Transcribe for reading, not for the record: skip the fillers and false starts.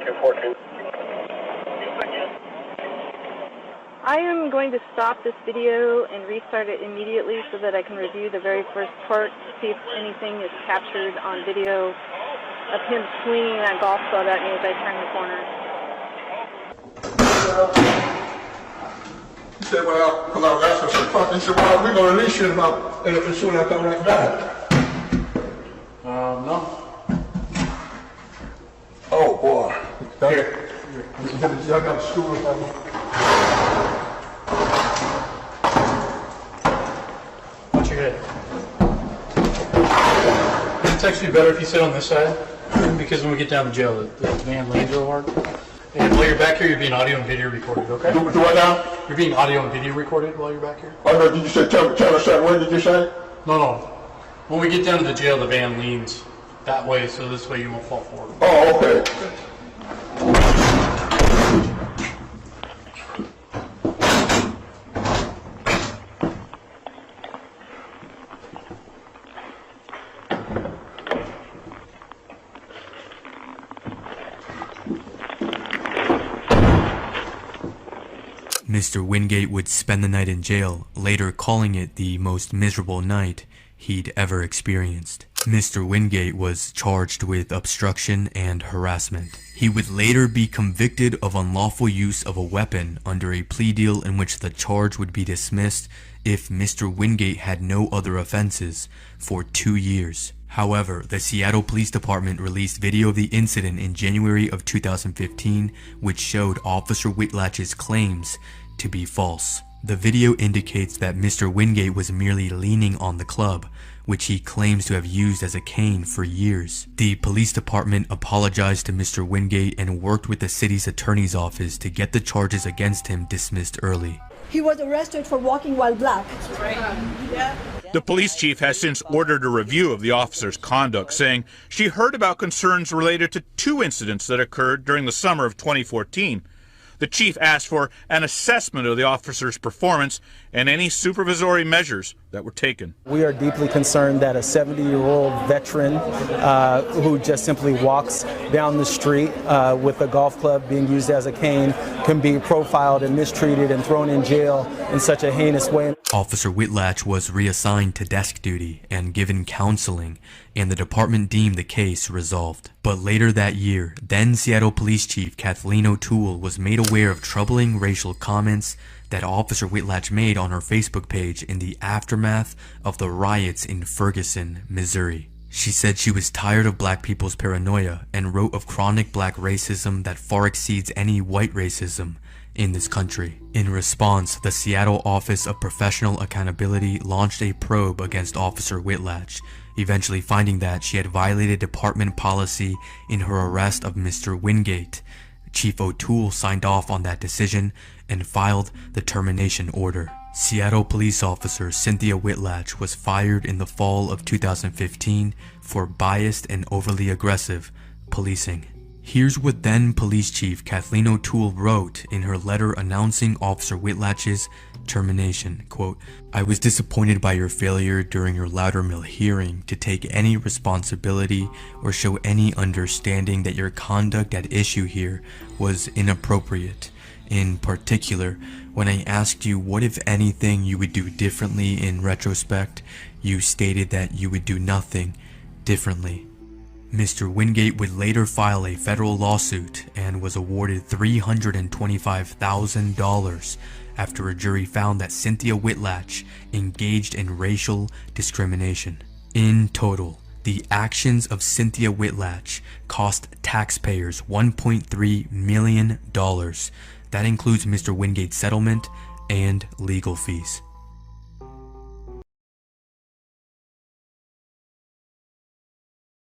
214. I am going to stop this video and restart it immediately so that I can review the very first part, see if anything is captured on video of him swinging that golf club at me as I turn the corner. He said, well, because I was asking for something, he said, well, we're going to release you about as soon as I come right back. No. Oh, boy. Here. Y'all got the school for me. Watch your head. It's actually better if you sit on this side, because when we get down to jail, the van leans real hard. And while you're back here, you're being audio and video recorded, okay? Do what now? You're being audio and video recorded while you're back here? Oh, no, did you say, tell us that, what did you say? No. When we get down to the jail, the van leans that way, so this way you won't fall forward. Oh, okay. Mr. Wingate would spend the night in jail, later calling it the most miserable night he'd ever experienced. Mr. Wingate was charged with obstruction and harassment. He would later be convicted of unlawful use of a weapon under a plea deal in which the charge would be dismissed if Mr. Wingate had no other offenses for 2 years. However, the Seattle Police Department released video of the incident in January of 2015, which showed Officer Whitlatch's claims to be false. The video indicates that Mr. Wingate was merely leaning on the club, which he claims to have used as a cane for years. The police department apologized to Mr. Wingate and worked with the city's attorney's office to get the charges against him dismissed early. He was arrested for walking while black. The police chief has since ordered a review of the officer's conduct, saying she heard about concerns related to 2 incidents that occurred during the summer of 2014. The chief asked for an assessment of the officer's performance and any supervisory measures that were taken. We are deeply concerned that a 70-year-old veteran who just simply walks down the street with a golf club being used as a cane can be profiled and mistreated and thrown in jail in such a heinous way. Officer Whitlatch was reassigned to desk duty and given counseling, and the department deemed the case resolved. But later that year, then Seattle Police Chief Kathleen O'Toole was made aware of troubling racial comments that Officer Whitlatch made on her Facebook page in the aftermath of the riots in Ferguson, Missouri. She said she was tired of black people's paranoia and wrote of chronic black racism that far exceeds any white racism in this country. In response, the Seattle Office of Professional Accountability launched a probe against Officer Whitlatch, eventually finding that she had violated department policy in her arrest of Mr. Wingate. Chief O'Toole signed off on that decision and filed the termination order. Seattle police officer Cynthia Whitlatch was fired in the fall of 2015 for biased and overly aggressive policing. Here's what then Police Chief Kathleen O'Toole wrote in her letter announcing Officer Whitlatch's termination. Quote, "I was disappointed by your failure during your Loudermill hearing to take any responsibility or show any understanding that your conduct at issue here was inappropriate. In particular, when I asked you what if anything you would do differently in retrospect, you stated that you would do nothing differently." Mr. Wingate would later file a federal lawsuit and was awarded $325,000 after a jury found that Cynthia Whitlatch engaged in racial discrimination. In total, the actions of Cynthia Whitlatch cost taxpayers $1.3 million. That includes Mr. Wingate's settlement and legal fees.